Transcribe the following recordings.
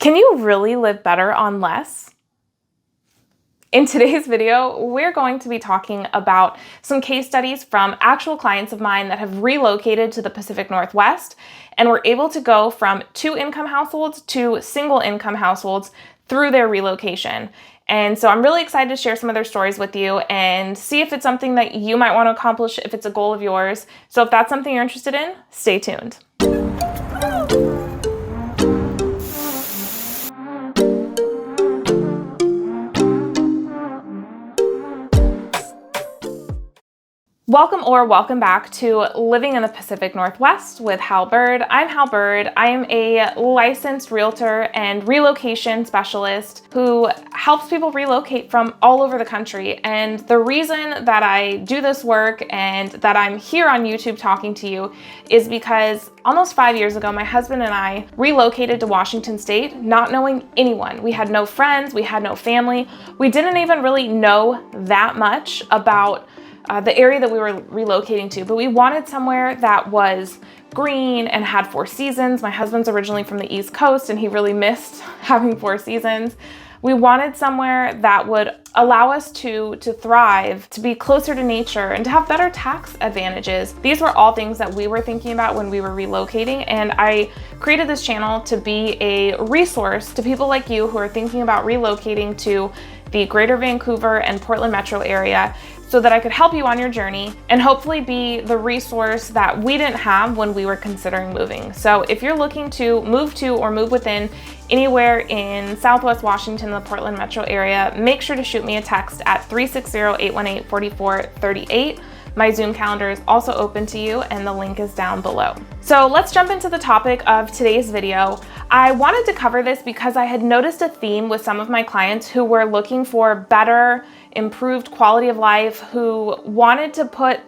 Can you really live better on less? In today's video, we're going to be talking about some case studies from actual clients of mine that have relocated to the Pacific Northwest and were able to go from two-income households to single-income households through their relocation. And so I'm really excited to share some of their stories with you and see if it's something that you might want to accomplish, if it's a goal of yours. So if that's something you're interested in, stay tuned. Welcome back to Living in the Pacific Northwest with Hal Byrd. I'm Hal Byrd. I am a licensed realtor and relocation specialist who helps people relocate from all over the country. And the reason that I do this work and that I'm here on YouTube talking to you is because almost 5 years ago, my husband and I relocated to Washington State, not knowing anyone. We had no friends, we had no family. We didn't even really know that much about the area that we were relocating to, but we wanted somewhere that was green and had 4 seasons. My husband's originally from the East Coast and he really missed having 4 seasons. We wanted somewhere that would allow us to thrive, to be closer to nature, and to have better tax advantages. These were all things that we were thinking about when we were relocating, and I created this channel to be a resource to people like you who are thinking about relocating to the greater Vancouver and Portland metro area, so that I could help you on your journey and hopefully be the resource that we didn't have when we were considering moving. So if you're looking to move to or move within anywhere in Southwest Washington, the Portland metro area, make sure to shoot me a text at 360-818-4438. My Zoom calendar is also open to you and the link is down below. So let's jump into the topic of today's video. I wanted to cover this because I had noticed a theme with some of my clients who were looking for better, improved quality of life, who wanted to put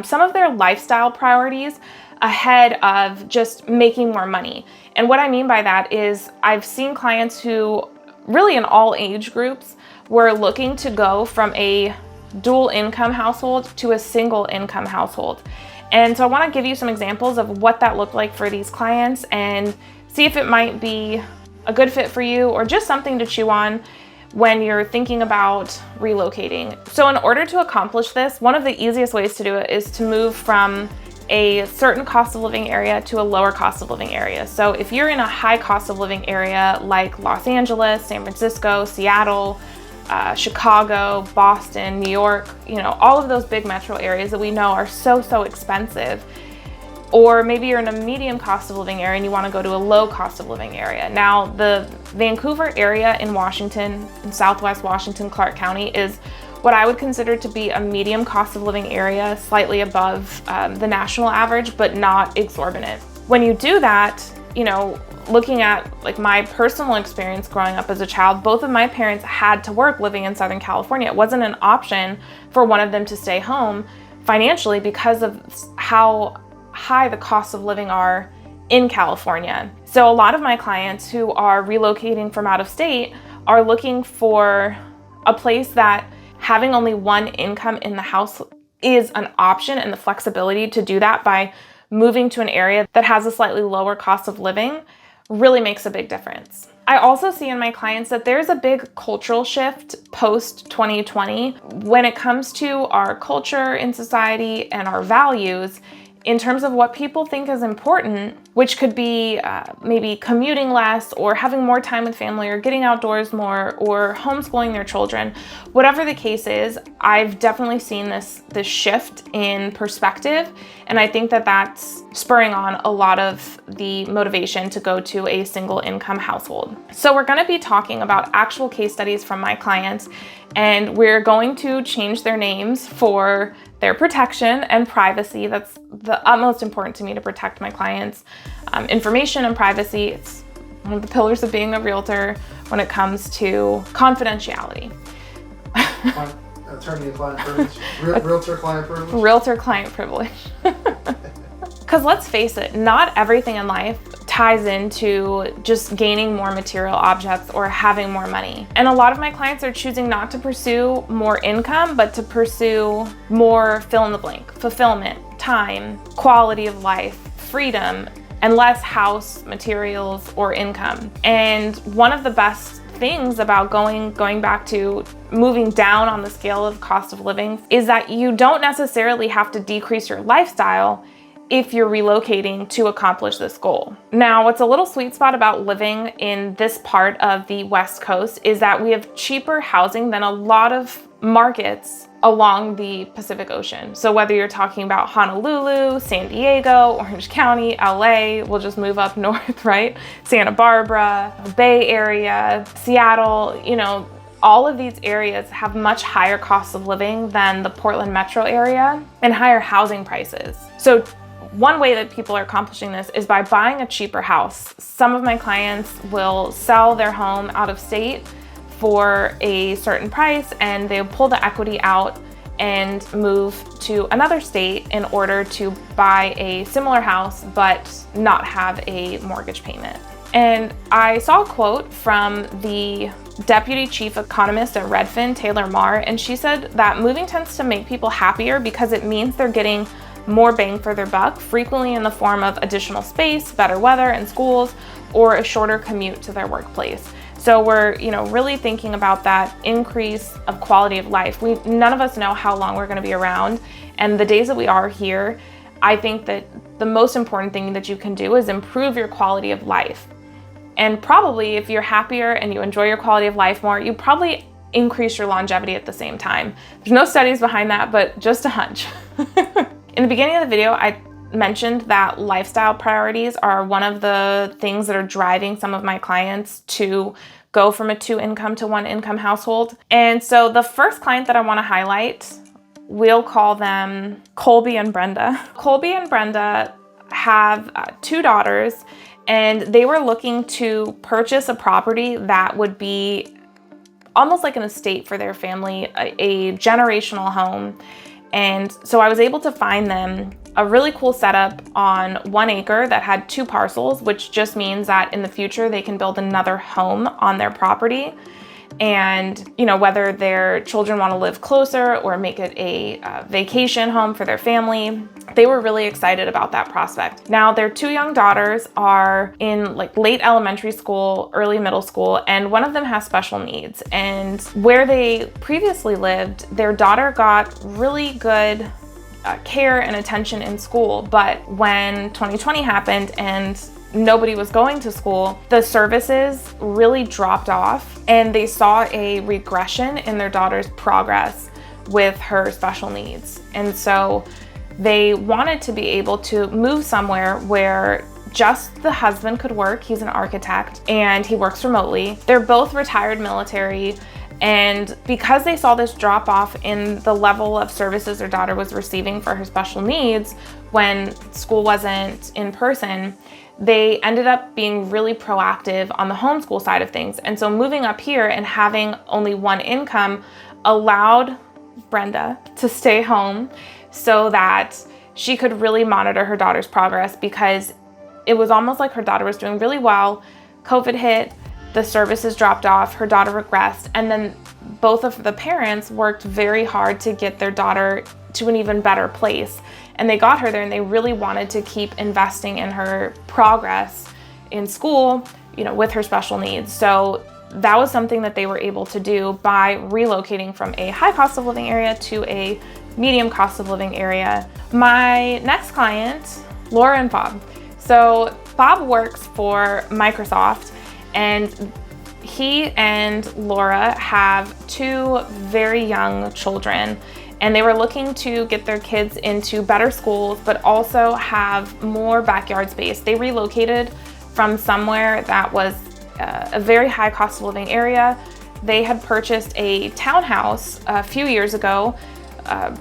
some of their lifestyle priorities ahead of just making more money. And what I mean by that is I've seen clients who really in all age groups were looking to go from a dual income household to a single income household. And so I want to give you some examples of what that looked like for these clients and see if it might be a good fit for you or just something to chew on when you're thinking about relocating. So in order to accomplish this, one of the easiest ways to do it is to move from a certain cost of living area to a lower cost of living area. So if you're in a high cost of living area like Los Angeles, San Francisco, Seattle, Chicago, Boston, New York, all of those big metro areas that we know are so expensive. Or maybe you're in a medium cost of living area and you want to go to a low cost of living area. Now, the Vancouver area in Washington, in Southwest Washington, Clark County, is what I would consider to be a medium cost of living area, slightly above the national average, but not exorbitant. When you do that, looking at like my personal experience growing up as a child, both of my parents had to work living in Southern California. It wasn't an option for one of them to stay home financially because of how high the costs of living are in California. So a lot of my clients who are relocating from out of state are looking for a place that having only one income in the house is an option, and the flexibility to do that by moving to an area that has a slightly lower cost of living really makes a big difference. I also see in my clients that there's a big cultural shift post 2020 when it comes to our culture in society and our values in terms of what people think is important, which could be maybe commuting less or having more time with family or getting outdoors more or homeschooling their children. Whatever the case is, I've definitely seen this shift in perspective, and I think that that's spurring on a lot of the motivation to go to a single income household. So we're gonna be talking about actual case studies from my clients, and we're going to change their names for their protection and privacy. That's the utmost important to me, to protect my clients' information and privacy. It's one of the pillars of being a realtor when it comes to confidentiality. Attorney and client privilege. Realtor client privilege. Realtor client privilege. Because let's face it, not everything in life ties into just gaining more material objects or having more money. And a lot of my clients are choosing not to pursue more income, but to pursue more fill in the blank, fulfillment, time, quality of life, freedom, and less house materials or income. And one of the best things about going back to moving down on the scale of cost of living is that you don't necessarily have to decrease your lifestyle if you're relocating to accomplish this goal. Now, what's a little sweet spot about living in this part of the West Coast is that we have cheaper housing than a lot of markets along the Pacific Ocean. So whether you're talking about Honolulu, San Diego, Orange County, LA, we'll just move up north, right? Santa Barbara, Bay Area, Seattle, you know, all of these areas have much higher costs of living than the Portland metro area and higher housing prices. So one way that people are accomplishing this is by buying a cheaper house. Some of my clients will sell their home out of state for a certain price, and they'll pull the equity out and move to another state in order to buy a similar house but not have a mortgage payment. And I saw a quote from the Deputy Chief Economist at Redfin, Taylor Marr, and she said that moving tends to make people happier because it means they're getting more bang for their buck, frequently in the form of additional space, better weather and schools, or a shorter commute to their workplace. So we're, really thinking about that increase of quality of life. None of us know how long we're going to be around, and the days that we are here, I think that the most important thing that you can do is improve your quality of life. And probably if you're happier and you enjoy your quality of life more, you probably increase your longevity at the same time. There's no studies behind that, but just a hunch. In the beginning of the video, I mentioned that lifestyle priorities are one of the things that are driving some of my clients to go from a 2-income to 1-income household. And so the first client that I want to highlight, we'll call them Colby and Brenda. Colby and Brenda have 2 daughters, and they were looking to purchase a property that would be almost like an estate for their family, a generational home. And so I was able to find them a really cool setup on 1 acre that had 2 parcels, which just means that in the future they can build another home on their property. And, whether their children want to live closer or make it a vacation home for their family, they were really excited about that prospect. Now, their 2 young daughters are in late elementary school, early middle school, and one of them has special needs. And where they previously lived, their daughter got really good care and attention in school. But when 2020 happened and nobody was going to school, the services really dropped off, and they saw a regression in their daughter's progress with her special needs. And so they wanted to be able to move somewhere where just the husband could work. He's an architect and he works remotely. They're both retired military. And because they saw this drop off in the level of services their daughter was receiving for her special needs when school wasn't in person, they ended up being really proactive on the homeschool side of things. And so moving up here and having only 1 income allowed Brenda to stay home so that she could really monitor her daughter's progress, because it was almost like her daughter was doing really well. COVID hit, the services dropped off, her daughter regressed, and then both of the parents worked very hard to get their daughter to an even better place. And they got her there, and they really wanted to keep investing in her progress in school, with her special needs. So that was something that they were able to do by relocating from a high cost of living area to a medium cost of living area. My next client, Laura and Bob. So Bob works for Microsoft, and he and Laura have 2 very young children, and they were looking to get their kids into better schools, but also have more backyard space. They relocated from somewhere that was a very high cost of living area. They had purchased a townhouse a few years ago,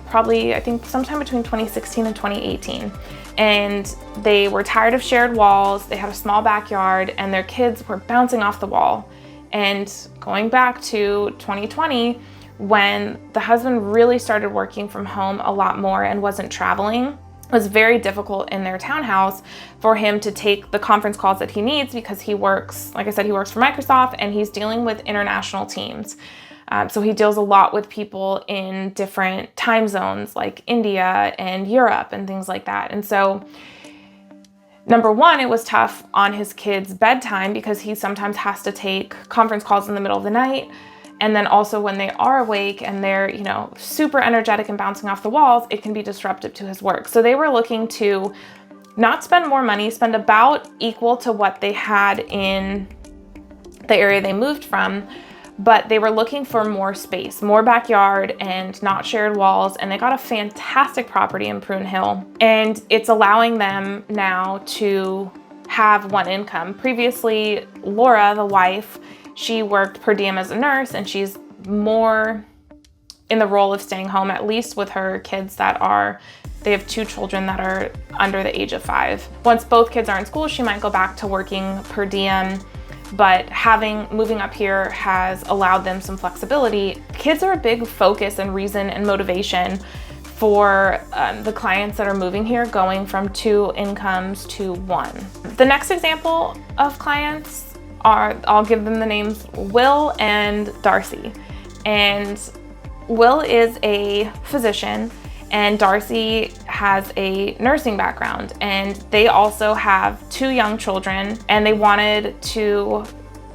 probably I think sometime between 2016 and 2018. And they were tired of shared walls. They had a small backyard, and their kids were bouncing off the wall. And going back to 2020, when the husband really started working from home a lot more and wasn't traveling, it was very difficult in their townhouse for him to take the conference calls that he needs, because he works, like I said, he works for Microsoft, and he's dealing with international teams. So he deals a lot with people in different time zones like India and Europe and things like that. And so Number one, it was tough on his kid's bedtime because he sometimes has to take conference calls in the middle of the night. And then also when they are awake and they're, super energetic and bouncing off the walls, it can be disruptive to his work. So they were looking to not spend more money, spend about equal to what they had in the area they moved from, but they were looking for more space, more backyard and not shared walls. And they got a fantastic property in Prune Hill. And it's allowing them now to have one income. Previously, Laura, the wife, she worked per diem as a nurse, and she's more in the role of staying home, at least with her kids they have 2 children that are under the age of 5. Once both kids are in school, she might go back to working per diem, but moving up here has allowed them some flexibility. Kids are a big focus and reason and motivation for the clients that are moving here, going from 2 incomes to 1. The next example of clients I'll give them the names Will and Darcy. And Will is a physician and Darcy has a nursing background, and they also have 2 young children, and they wanted to,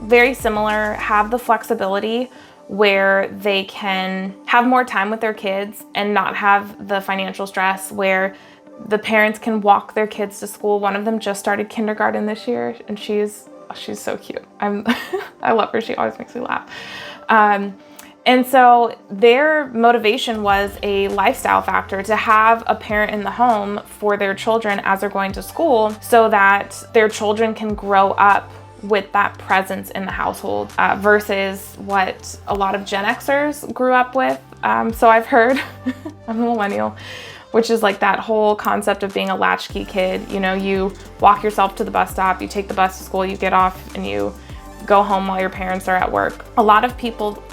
very similar, have the flexibility where they can have more time with their kids and not have the financial stress where the parents can walk their kids to school. One of them just started kindergarten this year, and she's so cute. I love her. She always makes me laugh. And so their motivation was a lifestyle factor, to have a parent in the home for their children as they're going to school, so that their children can grow up with that presence in the household, versus what a lot of Gen Xers grew up with. So I've heard, I'm a millennial, which is like that whole concept of being a latchkey kid. You walk yourself to the bus stop, you take the bus to school, you get off, and you go home while your parents are at work. A lot of people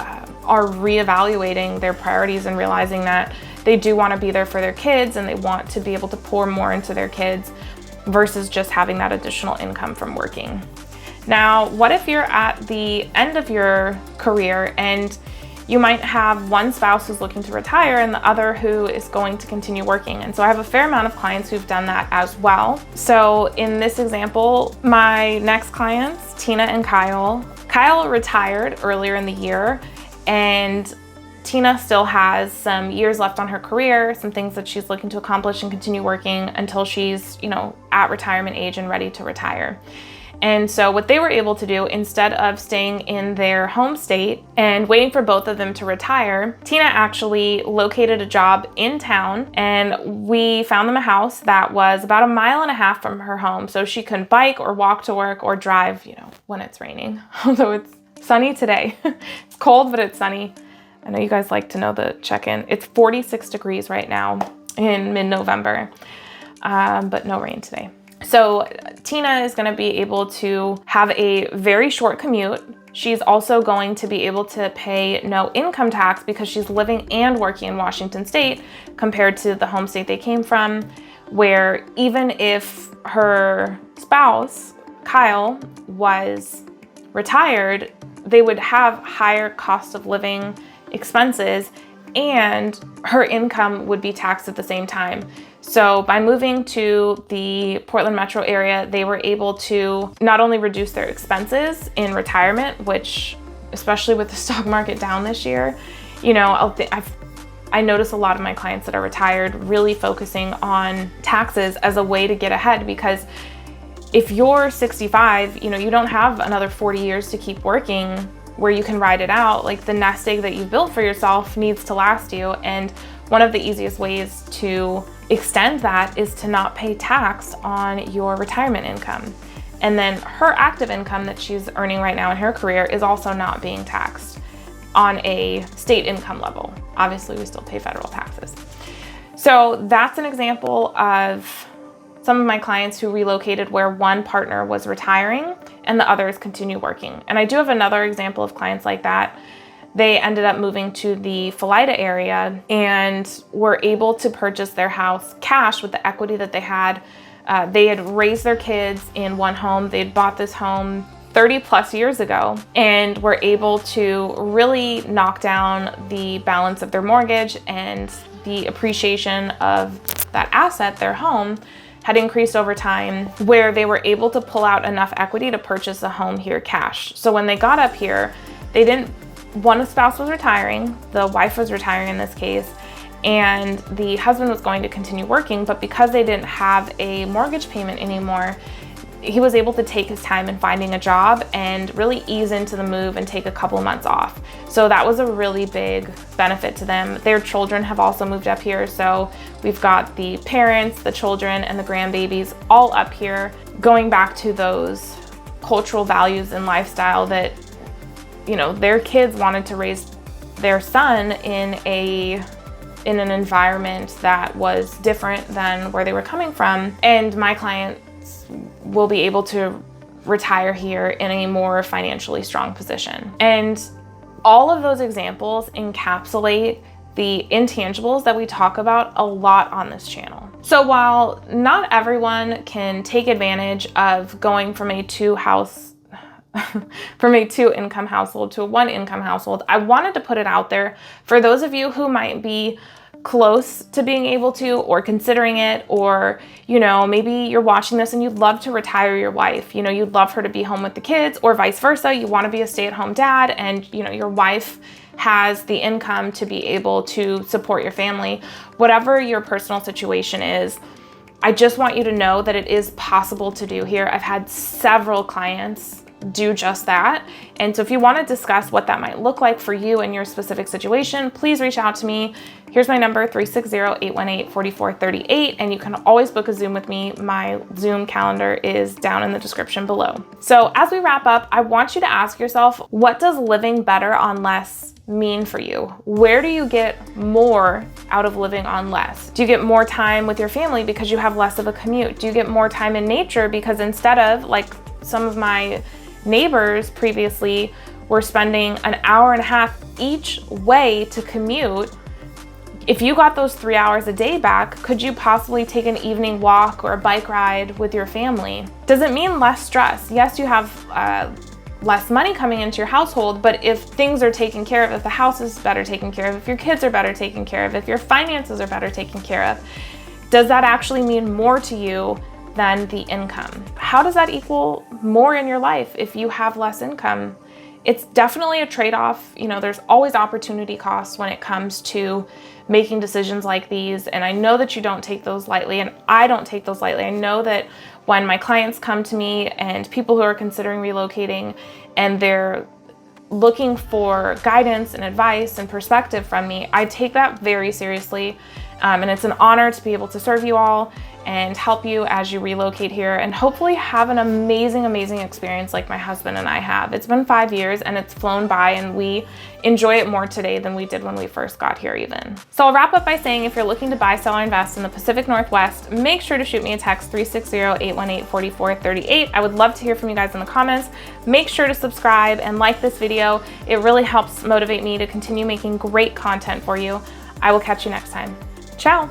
are reevaluating their priorities and realizing that they do want to be there for their kids, and they want to be able to pour more into their kids versus just having that additional income from working. Now, what if you're at the end of your career and you might have one spouse who's looking to retire and the other who is going to continue working? And so I have a fair amount of clients who've done that as well. So in this example, my next clients, Tina and Kyle retired earlier in the year, and Tina still has some years left on her career, some things that she's looking to accomplish and continue working until she's, at retirement age and ready to retire. And so what they were able to do, instead of staying in their home state and waiting for both of them to retire, Tina actually located a job in town, and we found them a house that was about 1.5 miles from her home. So she could bike or walk to work or drive, when it's raining, although it's sunny today. It's cold, but it's sunny. I know you guys like to know the check-in. It's 46 degrees right now in mid-November, but no rain today. So Tina is going to be able to have a very short commute. She's also going to be able to pay no income tax because she's living and working in Washington State, compared to the home state they came from, where even if her spouse, Kyle, was retired, they would have higher cost of living expenses and her income would be taxed at the same time. So by moving to the Portland metro area, they were able to not only reduce their expenses in retirement, which, especially with the stock market down this year, I notice a lot of my clients that are retired really focusing on taxes as a way to get ahead, because if you're 65, you don't have another 40 years to keep working where you can ride it out. Like, the nest egg that you built for yourself needs to last you. And one of the easiest ways to extend that is to not pay tax on your retirement income. And then her active income that she's earning right now in her career is also not being taxed on a state income level. Obviously, we still pay federal taxes. So that's an example of some of my clients who relocated where one partner was retiring and the others continue working. And I do have another example of clients like that. They ended up moving to the Philida area and were able to purchase their house cash with the equity that they had. They had raised their kids in one home. They'd bought this home 30 plus years ago and were able to really knock down the balance of their mortgage and the appreciation of that asset, their home, had increased over time, where they were able to pull out enough equity to purchase a home here cash. So when they got up here, one spouse was retiring, the wife was retiring in this case, and the husband was going to continue working, but because they didn't have a mortgage payment anymore, he was able to take his time in finding a job and really ease into the move and take a couple months off. So that was a really big benefit to them. Their children have also moved up here. So we've got the parents, the children, and the grandbabies all up here, going back to those cultural values and lifestyle that, you know, their kids wanted to raise their son in an environment that was different than where they were coming from. And my clients will be able to retire here in a more financially strong position. And all of those examples encapsulate the intangibles that we talk about a lot on this channel. So while not everyone can take advantage of going from a from a 2-income household to a 1-income household, I wanted to put it out there for those of you who might be close to being able to, or considering it, or, you know, maybe you're watching this and you'd love to retire your wife. You know, you'd love her to be home with the kids, or vice versa. You want to be a stay-at-home dad and, you know, your wife has the income to be able to support your family. Whatever your personal situation is, I just want you to know that it is possible to do here. I've had several clients do just that. And so if you want to discuss what that might look like for you and your specific situation, please reach out to me. Here's my number, 360-818-4438, and you can always book a Zoom with me. My Zoom calendar is down in the description below. So as we wrap up, I want you to ask yourself, what does living better on less mean for you? Where do you get more out of living on less? Do you get more time with your family because you have less of a commute? Do you get more time in nature because instead of, like some of my neighbors previously were spending an hour and a half each way to commute, if you got those 3 hours a day back, could you possibly take an evening walk or a bike ride with your family? Does it mean less stress? Yes, you have less money coming into your household, but if things are taken care of, if the house is better taken care of, if your kids are better taken care of, if your finances are better taken care of, does that actually mean more to you than the income? How does that equal more in your life if you have less income? It's definitely a trade-off. You know, there's always opportunity costs when it comes to making decisions like these. And I know that you don't take those lightly, and I don't take those lightly. I know that when my clients come to me and people who are considering relocating and they're looking for guidance and advice and perspective from me, I take that very seriously. And it's an honor to be able to serve you all and help you as you relocate here and hopefully have an amazing, amazing experience like my husband and I have. It's been 5 years and it's flown by, and we enjoy it more today than we did when we first got here even. So I'll wrap up by saying, if you're looking to buy, sell, or invest in the Pacific Northwest, make sure to shoot me a text, 360-818-4438. I would love to hear from you guys in the comments. Make sure to subscribe and like this video. It really helps motivate me to continue making great content for you. I will catch you next time. Ciao.